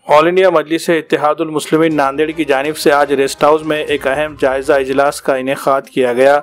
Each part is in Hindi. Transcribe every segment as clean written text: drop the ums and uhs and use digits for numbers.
ऑल इंडिया मजलिस इत्तेहादुल मुस्लिमीन नांदेड़ की जानिब से आज रेस्ट हाउस में एक अहम जायज़ा इजलास का इनेकाद किया गया।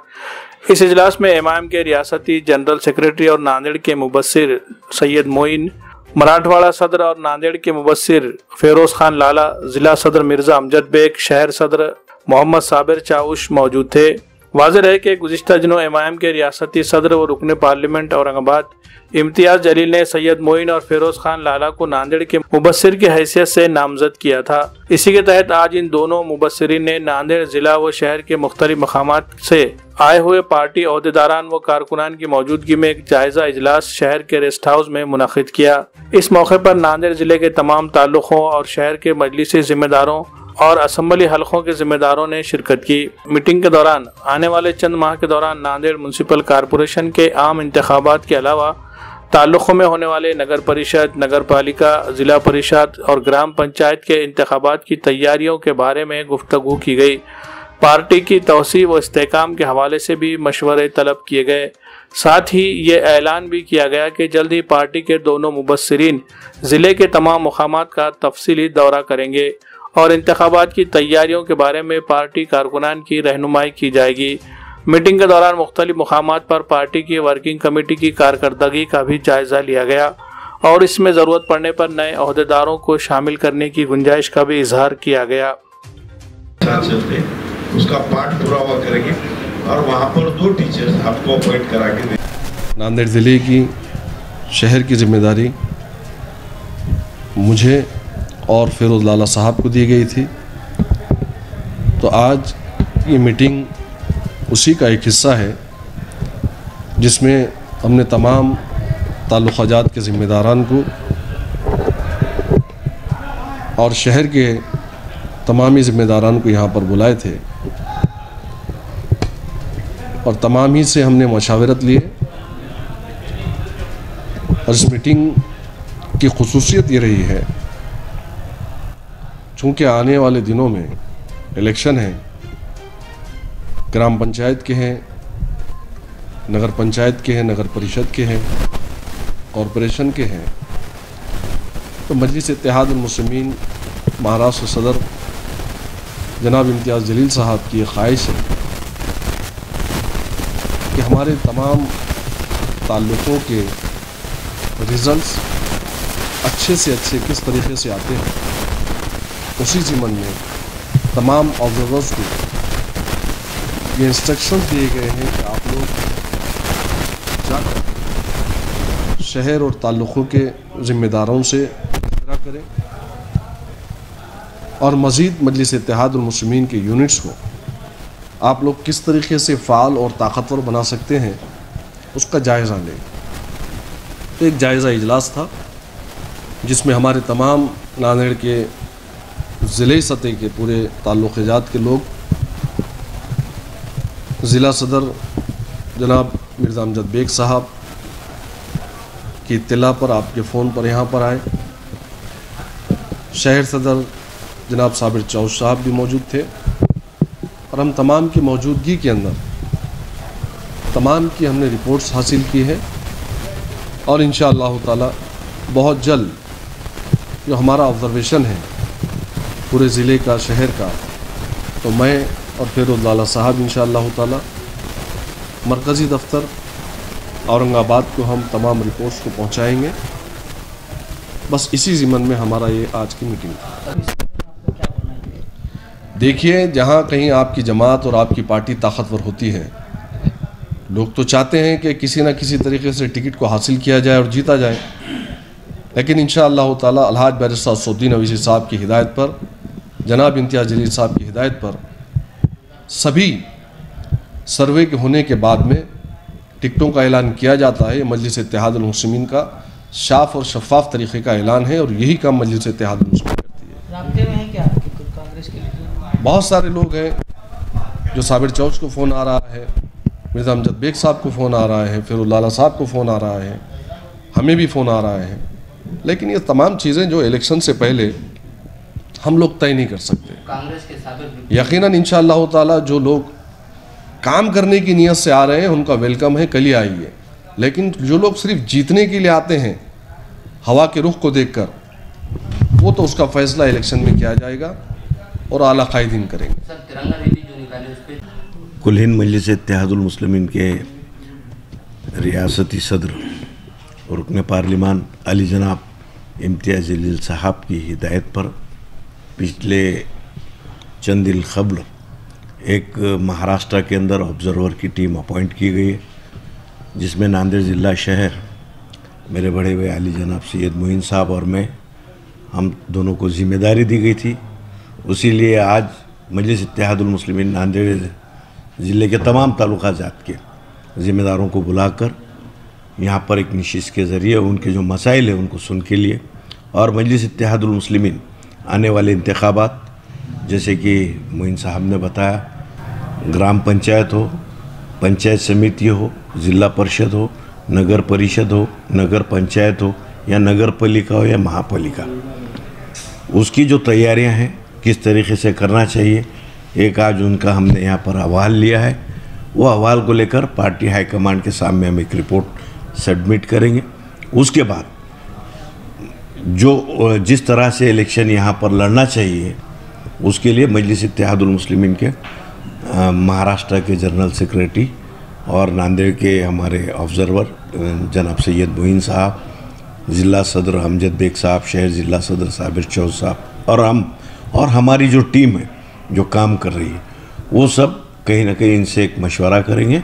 इस इजलास में इमाम के रियासती जनरल सेक्रेटरी और नांदेड़ के मुबस्सिर सैयद मोइन, मराठवाड़ा सदर और नांदेड़ के मुबस्सिर फेरोज खान लाला, जिला सदर मिर्जा अमजद बेग, शहर सदर मोहम्मद साबिर चाउश मौजूद थे। वाज़ेह है कि गुज़िश्ता दिनों इमाम के रियासती सदर व रुकन पार्लियामेंट औरंगाबाद इम्तियाज़ जलील ने सैयद मोइन और फेरोज खान लाला को नांदेड़ के मुबस्सिर की हैसियत से नामजद किया था। इसी के तहत आज इन दोनों मुबस्सिरीन ने नांदेड़ जिला व शहर के मुख्तलिफ मकामात से आए हुए पार्टी अहदेदारान व कारकुनान की मौजूदगी में एक जायजा इजलास शहर के रेस्ट हाउस में मुनक़िद किया। इस मौके पर नांदेड़ जिले के तमाम ताल्लुकों और शहर के मजलिसी जिम्मेदारों और असम्बली हलकों के जिम्मेदारों ने शिरकत की। मीटिंग के दौरान आने वाले चंद माह के दौरान नांदेड़ म्यूनसिपल कॉरपोरेशन के आम इंतखाबात के अलावा ताल्लुकों में होने वाले नगर परिषद, नगर पालिका, जिला परिषद और ग्राम पंचायत के इंतखाबात की तैयारियों के बारे में गुफ्तगू की गई। पार्टी की तौसीब व इस्तेहकाम के हवाले से भी मशवरे तलब किए गए। साथ ही ये ऐलान भी किया गया कि जल्द ही पार्टी के दोनों मुबस्सिरीन ज़िले के तमाम मुकामात का तफसीली दौरा करेंगे और इंतखाबात की तैयारियों के बारे में पार्टी कारकुनान की रहनुमाई की जाएगी। मीटिंग के दौरान मुख्तलिफ मुकामात पर पार्टी की वर्किंग कमेटी की कारकर्दगी का भी जायज़ा लिया गया और इसमें ज़रूरत पड़ने पर नए अहदेदारों को शामिल करने की गुंजाइश का भी इजहार किया गया। उसका पार्ट पूरा हुआ करेंगे और वहाँ पर 2 टीचर्स आपको अपॉइंट करा के नांदेड़ ज़िले की शहर की जिम्मेदारी मुझे और फेरोज लाला साहब को दी गई थी। तो आज ये मीटिंग उसी का एक हिस्सा है जिसमें हमने तमाम ताल्लुक़ात के ज़िम्मेदारान को और शहर के तमामी ज़िम्मेदारान को यहाँ पर बुलाए थे और तमाम ही से हमने मशावरत लिए। और इस मीटिंग की खुसूसियत ये रही है, चूँकि आने वाले दिनों में इलेक्शन है, ग्राम पंचायत के हैं, नगर पंचायत के हैं, नगर परिषद के हैं, कॉरपोरेशन के हैं, तो मजलिस इत्तेहादुल मुस्लिमीन महाराष्ट्र सदर जनाब इम्तियाज़ जलील साहब की ख्वाहिश है कि हमारे तमाम ताल्लुक़ों के रिज़ल्ट्स अच्छे से अच्छे किस तरीके से आते हैं, उसी ज़िम्मन में तमाम ऑब्जर्वर्स को ये इंस्ट्रक्शंस दिए गए हैं कि आप लोग जाकर शहर और ताल्लुक़ों के ज़िम्मेदारों से मशवरा करें और मज़ीद मजलिस इत्तेहादुल मुस्लिमीन के यूनिट्स को आप लोग किस तरीके से फ़ाल और ताकतवर बना सकते हैं उसका जायज़ा लें। तो एक जायज़ा इजलास था जिसमें हमारे तमाम नांदेड़ के ज़िले सतह के पूरे ताल्लुक़ात के लोग, ज़िला सदर जनाब मिर्ज़ा अमजद बेग साहब की इत्तला पर आपके फ़ोन पर यहाँ पर आए, शहर सदर जनाब साबिर चाउश साहब भी मौजूद थे और हम तमाम की मौजूदगी के अंदर तमाम की हमने रिपोर्ट्स हासिल की है और इंशाअल्लाह ताला बहुत जल्द जो हमारा ऑब्ज़र्वेशन है पूरे ज़िले का, शहर का, तो मैं और फेरोज लाला साहब इंशाअल्लाह ताला मरकज़ी दफ्तर औरंगाबाद को हम तमाम रिपोर्ट्स को पहुंचाएंगे। बस इसी ज़िम्मन में हमारा ये आज की मीटिंग था। देखिए, जहां कहीं आपकी जमात और आपकी पार्टी ताकतवर होती है, लोग तो चाहते हैं कि किसी न किसी तरीके से टिकट को हासिल किया जाए और जीता जाए, लेकिन इंशाअल्लाह ताला अलहाज बैरिस्टर असदुद्दीन अवीसी साहब की हिदायत पर, जनाब इम्तियाज़ जलील साहब की हिदायत पर सभी सर्वे के होने के बाद में टिकटों का ऐलान किया जाता है। मजलिस इत्तेहादुल मुस्लिमीन का साफ और शफाफ तरीक़े का ऐलान है और यही काम मजलिस इत्तेहादुल मुस्लिमीन करती है। राब्ते में है क्या कांग्रेस के लिए? बहुत सारे लोग हैं, जो साबिर चौच को फ़ोन आ रहा है, मिर्ज़ा अमजद बेग साहब को फ़ोन आ रहा है, फेरोज लाला साहब को फ़ोन आ रहा है, हमें भी फ़ोन आ रहा है, लेकिन ये तमाम चीज़ें जो इलेक्शन से पहले हम लोग तय नहीं कर सकते। कांग्रेस के यकीनन इंशाअल्लाह ताला जो लोग काम करने की नीयत से आ रहे हैं उनका वेलकम है, कल ही आइए, लेकिन जो लोग सिर्फ जीतने के लिए आते हैं हवा के रुख को देखकर, वो तो उसका फैसला इलेक्शन में किया जाएगा और आला कायदीन करेंगे। सर तिरंगा रैली जो निकाली उस पर कुल हिंद मजलिस इत्तेहादुल मुस्लिमीन के रियासती सदर और रुकन पार्लिमान अली जनाब इम्तियाज़ जलील साहब की हिदायत पर पिछले चंद दिन क़ब्ल एक महाराष्ट्र के अंदर ऑब्ज़र्वर की टीम अपॉइंट की गई है, जिसमें नांदेड़ ज़िला शहर मेरे बड़े भाई अली जनाब सैयद मोइन साहब और मैं, हम दोनों को ज़िम्मेदारी दी गई थी। उसी लिए आज मजलिस इत्तेहादुल मुस्लिमीन नांदेड़ ज़िले के तमाम तालुका जात के ज़िम्मेदारों को बुलाकर यहाँ पर एक नशिस्त के ज़रिए उनके जो मसाइल हैं उनको सुन के लिए, और मजलिस इत्तेहादुल मुस्लिमीन आने वाले इंतखाबात जैसे कि मोइन साहब ने बताया, ग्राम पंचायत हो, पंचायत समिति हो, ज़िला परिषद हो, नगर परिषद हो, नगर पंचायत हो या नगर पालिका हो या महापालिका, उसकी जो तैयारियां हैं किस तरीके से करना चाहिए, एक आज उनका हमने यहाँ पर अहवाल लिया है। वो अहवाल को लेकर पार्टी हाईकमांड के सामने हम एक रिपोर्ट सबमिट करेंगे। उसके बाद जो जिस तरह से इलेक्शन यहाँ पर लड़ना चाहिए उसके लिए मजलिस इत्तेहादुल मुस्लिमीन के महाराष्ट्र के जनरल सेक्रेटरी और नांदेड़ के हमारे ऑब्ज़र्वर जनाब सैयद मोइन साहब, ज़िला सदर अमजद बेग साहब, शहर ज़िला सदर साबिर चौध साहब और हम और हमारी जो टीम है जो काम कर रही है, वो सब कहीं ना कहीं इनसे एक मशवरा करेंगे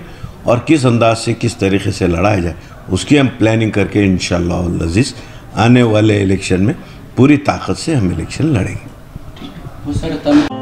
और किस अंदाज से किस तरीके से लड़ाया जाए उसकी हम प्लानिंग करके इंशाअल्लाह अज़ीज़ आने वाले इलेक्शन में पूरी ताकत से हम इलेक्शन लड़ेंगे।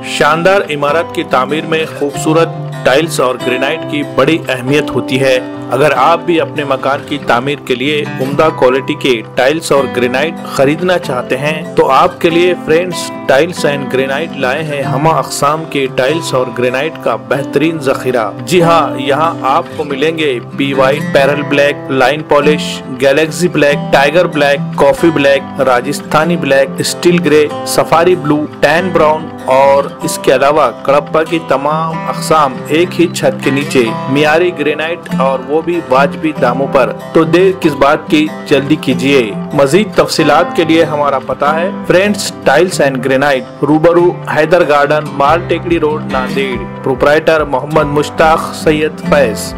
शानदार इमारत की तामीर में खूबसूरत टाइल्स और ग्रेनाइट की बड़ी अहमियत होती है। अगर आप भी अपने मकान की तामीर के लिए उम्दा क्वालिटी के टाइल्स और ग्रेनाइट खरीदना चाहते हैं तो आपके लिए फ्रेंड्स टाइल्स एंड ग्रेनाइट लाए हैं हमा अक़साम के टाइल्स और ग्रेनाइट का बेहतरीन जखीरा। जी हाँ, यहाँ आपको मिलेंगे P white, parallel black, line polish, Galaxy black, tiger black, coffee black, Rajasthani black, steel grey, safari blue, tan brown और इसके अलावा कड़प्पा की तमाम अक़साम एक ही छत के नीचे मियारी ग्रेनाइट और वो भी वाजबी दामों पर। तो देर किस बात की, जल्दी कीजिए। मजीद तफसीलात के लिए हमारा पता है फ्रेंड्स टाइल्स एंड ग्रेनाइट, रूबरू Haider garden, Mal Tekdi road, Nanded. Proprietor Mohammad Mushtaq Syed Faiz.